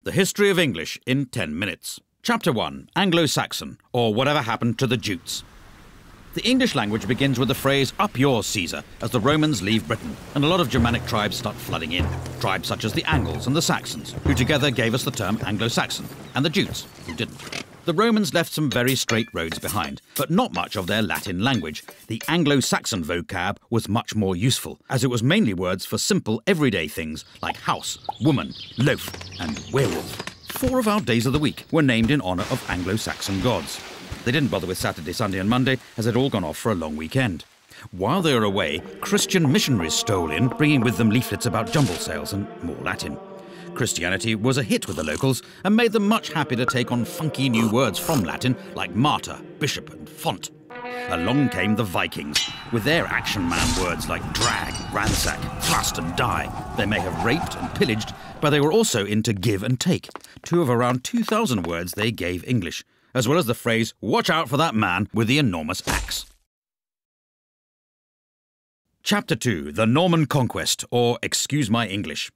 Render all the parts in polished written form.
The History of English in 10 minutes. Chapter 1. Anglo-Saxon, or Whatever Happened to the Jutes. The English language begins with the phrase, "Up yours, Caesar," as the Romans leave Britain, and a lot of Germanic tribes start flooding in. Tribes such as the Angles and the Saxons, who together gave us the term Anglo-Saxon, and the Jutes, who didn't. The Romans left some very straight roads behind, but not much of their Latin language. The Anglo-Saxon vocab was much more useful, as it was mainly words for simple everyday things like house, woman, loaf, and werewolf. 4 of our days of the week were named in honour of Anglo-Saxon gods. They didn't bother with Saturday, Sunday and Monday, as they'd all gone off for a long weekend. While they were away, Christian missionaries stole in, bringing with them leaflets about jumble sales and more Latin. Christianity was a hit with the locals and made them much happy to take on funky new words from Latin like martyr, bishop and font. Along came the Vikings, with their action man words like drag, ransack, thrust and die. They may have raped and pillaged, but they were also into give and take, 2 of around 2,000 words they gave English, as well as the phrase, "Watch out for that man with the enormous axe." Chapter 2. The Norman Conquest, or Excuse My English.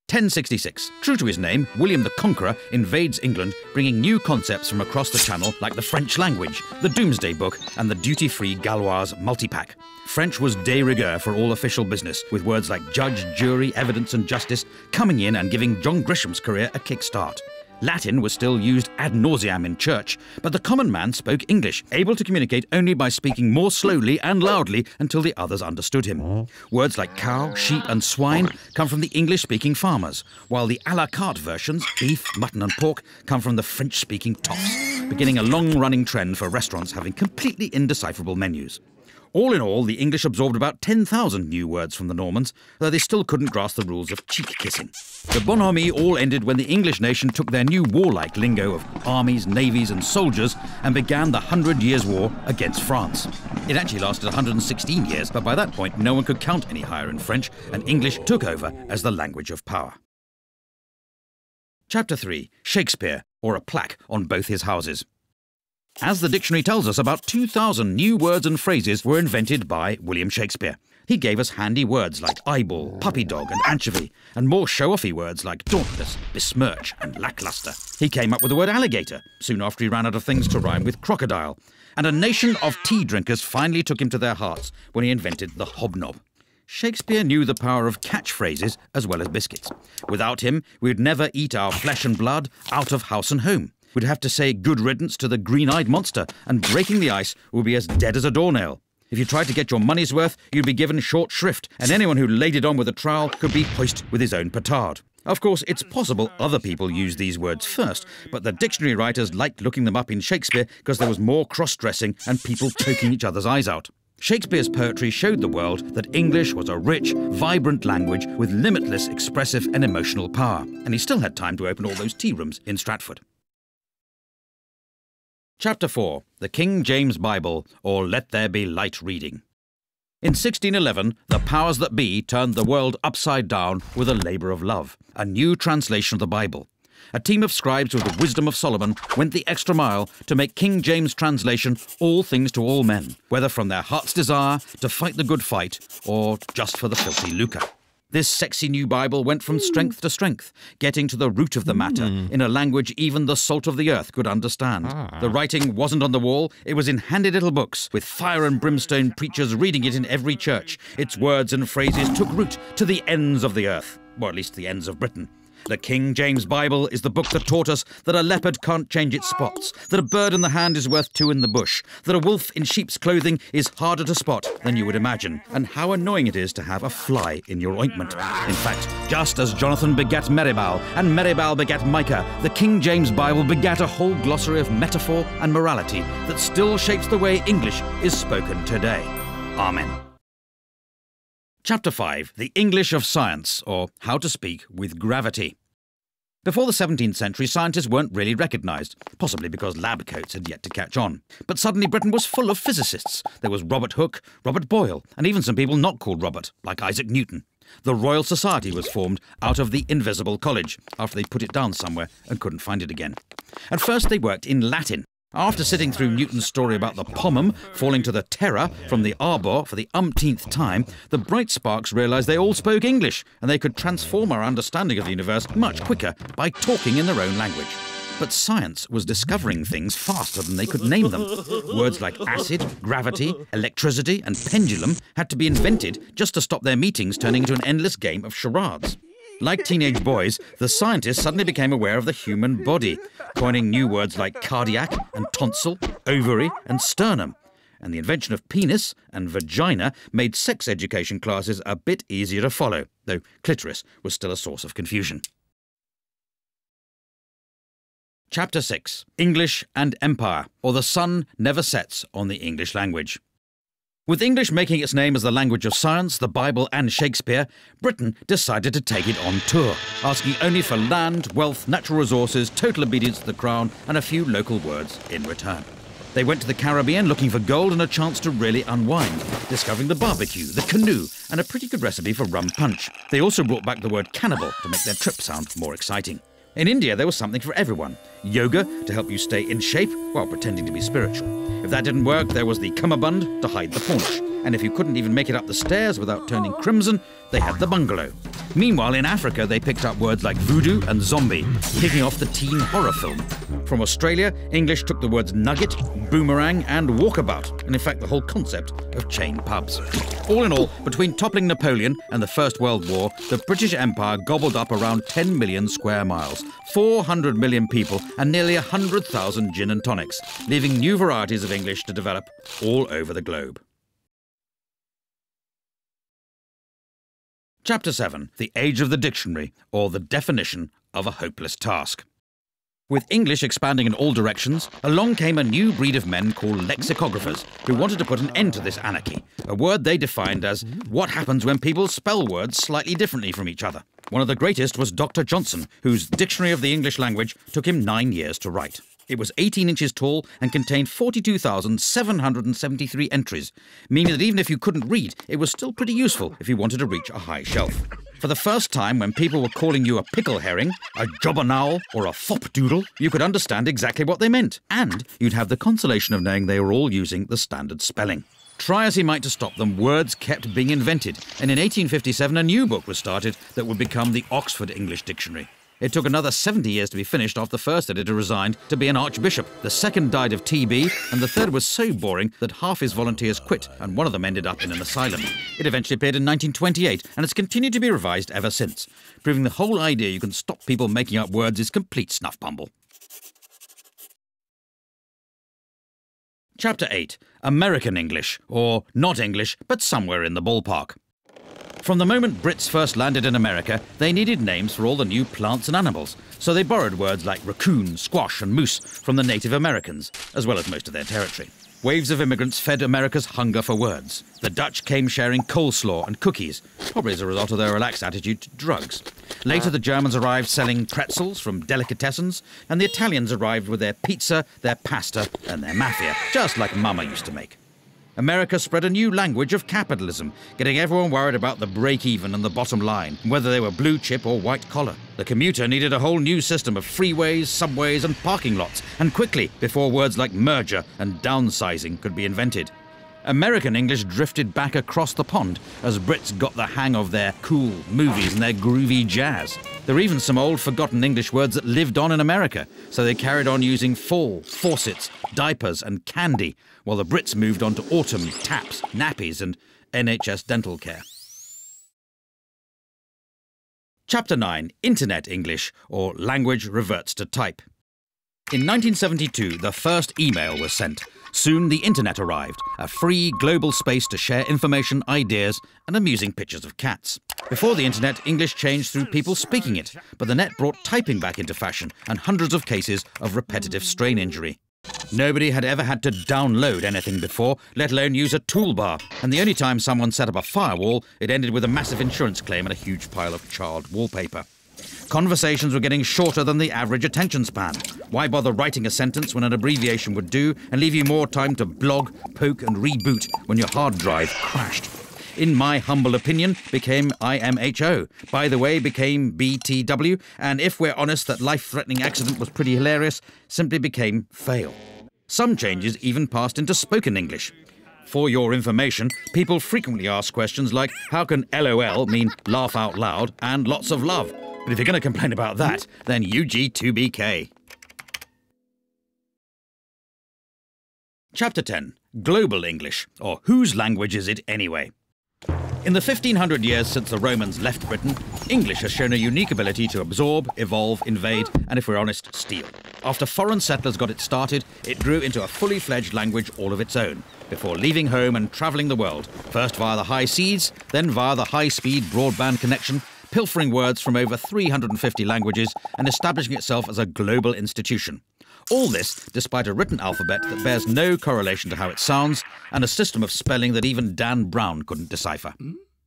1066. True to his name, William the Conqueror invades England, bringing new concepts from across the Channel like the French language, the Doomsday Book, and the duty-free Gaulois multipack. French was de rigueur for all official business, with words like judge, jury, evidence and justice coming in and giving John Grisham's career a kick-start. Latin was still used ad nauseam in church, but the common man spoke English, able to communicate only by speaking more slowly and loudly until the others understood him. Words like cow, sheep and swine come from the English-speaking farmers, while the à la carte versions, beef, mutton and pork, come from the French-speaking toffs, beginning a long-running trend for restaurants having completely indecipherable menus. All in all, the English absorbed about 10,000 new words from the Normans, though they still couldn't grasp the rules of cheek-kissing. The bonhomie all ended when the English nation took their new warlike lingo of armies, navies and soldiers and began the 100 Years' War against France. It actually lasted 116 years, but by that point no one could count any higher in French, and English took over as the language of power. Chapter 3. Shakespeare, or a plaque on both his houses. As the dictionary tells us, about 2,000 new words and phrases were invented by William Shakespeare. He gave us handy words like eyeball, puppy dog and anchovy, and more show-offy words like dauntless, besmirch and lackluster. He came up with the word alligator, soon after he ran out of things to rhyme with crocodile. And a nation of tea drinkers finally took him to their hearts when he invented the hobnob. Shakespeare knew the power of catchphrases as well as biscuits. Without him, we'd never eat our flesh and blood out of house and home. We'd have to say good riddance to the green-eyed monster, and breaking the ice would be as dead as a doornail. If you tried to get your money's worth, you'd be given short shrift, and anyone who laid it on with a trowel could be hoisted with his own petard. Of course, it's possible other people used these words first, but the dictionary writers liked looking them up in Shakespeare because there was more cross-dressing and people poking each other's eyes out. Shakespeare's poetry showed the world that English was a rich, vibrant language with limitless expressive and emotional power, and he still had time to open all those tea rooms in Stratford. Chapter 4. The King James Bible, or Let There Be Light reading. In 1611, the powers that be turned the world upside down with a labour of love, a new translation of the Bible. A team of scribes with the wisdom of Solomon went the extra mile to make King James' translation all things to all men, whether from their heart's desire to fight the good fight or just for the filthy lucre. This sexy new Bible went from strength to strength, getting to the root of the matter in a language even the salt of the earth could understand. The writing wasn't on the wall, it was in handy little books, with fire and brimstone preachers reading it in every church. Its words and phrases took root to the ends of the earth, or at least the ends of Britain. The King James Bible is the book that taught us that a leopard can't change its spots, that a bird in the hand is worth 2 in the bush, that a wolf in sheep's clothing is harder to spot than you would imagine, and how annoying it is to have a fly in your ointment. In fact, just as Jonathan begat Meribal, and Meribal begat Micah, the King James Bible begat a whole glossary of metaphor and morality that still shapes the way English is spoken today. Amen. Chapter 5. The English of Science, or How to Speak with Gravity. Before the 17th century, scientists weren't really recognised, possibly because lab coats had yet to catch on. But suddenly Britain was full of physicists. There was Robert Hooke, Robert Boyle, and even some people not called Robert, like Isaac Newton. The Royal Society was formed out of the Invisible College, after they put it down somewhere and couldn't find it again. At first they worked in Latin. After sitting through Newton's story about the pomum falling to the terror from the arbor for the umpteenth time, the bright sparks realised they all spoke English, and they could transform our understanding of the universe much quicker by talking in their own language. But science was discovering things faster than they could name them. Words like acid, gravity, electricity, and pendulum had to be invented just to stop their meetings turning into an endless game of charades. Like teenage boys, the scientists suddenly became aware of the human body, coining new words like cardiac and tonsil, ovary and sternum. And the invention of penis and vagina made sex education classes a bit easier to follow, though clitoris was still a source of confusion. Chapter 6. English and Empire, or The Sun Never Sets on the English Language. With English making its name as the language of science, the Bible and Shakespeare, Britain decided to take it on tour, asking only for land, wealth, natural resources, total obedience to the crown, and a few local words in return. They went to the Caribbean looking for gold and a chance to really unwind, discovering the barbecue, the canoe, and a pretty good recipe for rum punch. They also brought back the word cannibal to make their trip sound more exciting. In India, there was something for everyone. Yoga to help you stay in shape while pretending to be spiritual. If that didn't work, there was the cummerbund to hide the paunch. And if you couldn't even make it up the stairs without turning crimson, they had the bungalow. Meanwhile, in Africa, they picked up words like voodoo and zombie, kicking off the teen horror film. From Australia, English took the words nugget, boomerang, and walkabout, and in fact the whole concept of chain pubs. All in all, between toppling Napoleon and the First World War, the British Empire gobbled up around 10 million square miles, 400 million people, and nearly 100,000 gin and tonics, leaving new varieties of English to develop all over the globe. Chapter 7. The Age of the Dictionary, or the Definition of a Hopeless Task. With English expanding in all directions, along came a new breed of men called lexicographers, who wanted to put an end to this anarchy, a word they defined as what happens when people spell words slightly differently from each other. One of the greatest was Dr. Johnson, whose Dictionary of the English Language took him 9 years to write. It was 18 inches tall and contained 42,773 entries, meaning that even if you couldn't read, it was still pretty useful if you wanted to reach a high shelf. For the first time, when people were calling you a pickle herring, a jobbernowl, or a fopdoodle, you could understand exactly what they meant, and you'd have the consolation of knowing they were all using the standard spelling. Try as he might to stop them, words kept being invented, and in 1857 a new book was started that would become the Oxford English Dictionary. It took another 70 years to be finished after the first editor resigned to be an archbishop. The second died of TB, and the third was so boring that half his volunteers quit, and one of them ended up in an asylum. It eventually appeared in 1928, and it's continued to be revised ever since, proving the whole idea you can stop people making up words is complete snuff pumble. Chapter 8. American English, or not English, but somewhere in the ballpark. From the moment Brits first landed in America, they needed names for all the new plants and animals, so they borrowed words like raccoon, squash and moose from the Native Americans, as well as most of their territory. Waves of immigrants fed America's hunger for words. The Dutch came sharing coleslaw and cookies, probably as a result of their relaxed attitude to drugs. Later, the Germans arrived selling pretzels from delicatessens, and the Italians arrived with their pizza, their pasta and their mafia, just like Mama used to make. America spread a new language of capitalism, getting everyone worried about the break-even and the bottom line, whether they were blue chip or white collar. The commuter needed a whole new system of freeways, subways and parking lots, and quickly, before words like merger and downsizing could be invented. American English drifted back across the pond as Brits got the hang of their cool movies and their groovy jazz. There were even some old forgotten English words that lived on in America, so they carried on using fall, faucets, diapers and candy, while the Brits moved on to autumn, taps, nappies and NHS dental care. Chapter 9. Internet English, or Language Reverts to Type. In 1972, the first email was sent. Soon the internet arrived, a free global space to share information, ideas and amusing pictures of cats. Before the internet, English changed through people speaking it, but the net brought typing back into fashion and hundreds of cases of repetitive strain injury. Nobody had ever had to download anything before, let alone use a toolbar, and the only time someone set up a firewall, it ended with a massive insurance claim and a huge pile of charred wallpaper. Conversations were getting shorter than the average attention span. Why bother writing a sentence when an abbreviation would do and leave you more time to blog, poke and reboot when your hard drive crashed? In my humble opinion, became IMHO. By the way, became BTW, and if we're honest that life-threatening accident was pretty hilarious, simply became fail. Some changes even passed into spoken English. For your information, people frequently ask questions like, how can LOL mean laugh out loud and lots of love? But if you're going to complain about that, then UG2BK. Chapter 10. Global English, or whose language is it anyway? In the 1500 years since the Romans left Britain, English has shown a unique ability to absorb, evolve, invade, and if we're honest, steal. After foreign settlers got it started, it grew into a fully fledged language all of its own, before leaving home and travelling the world, first via the high seas, then via the high-speed broadband connection, pilfering words from over 350 languages and establishing itself as a global institution. All this despite a written alphabet that bears no correlation to how it sounds and a system of spelling that even Dan Brown couldn't decipher.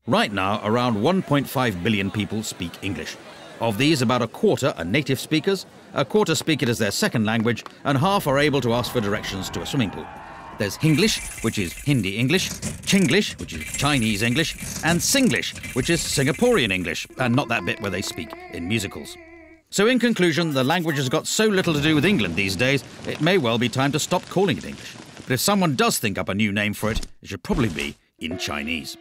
Right now, around 1.5 billion people speak English. Of these, about a quarter are native speakers, a quarter speak it as their second language, and half are able to ask for directions to a swimming pool. There's Hinglish, which is Hindi English, Chinglish, which is Chinese English, and Singlish, which is Singaporean English, and not that bit where they speak in musicals. So in conclusion, the language has got so little to do with England these days, it may well be time to stop calling it English. But if someone does think up a new name for it, it should probably be in Chinese.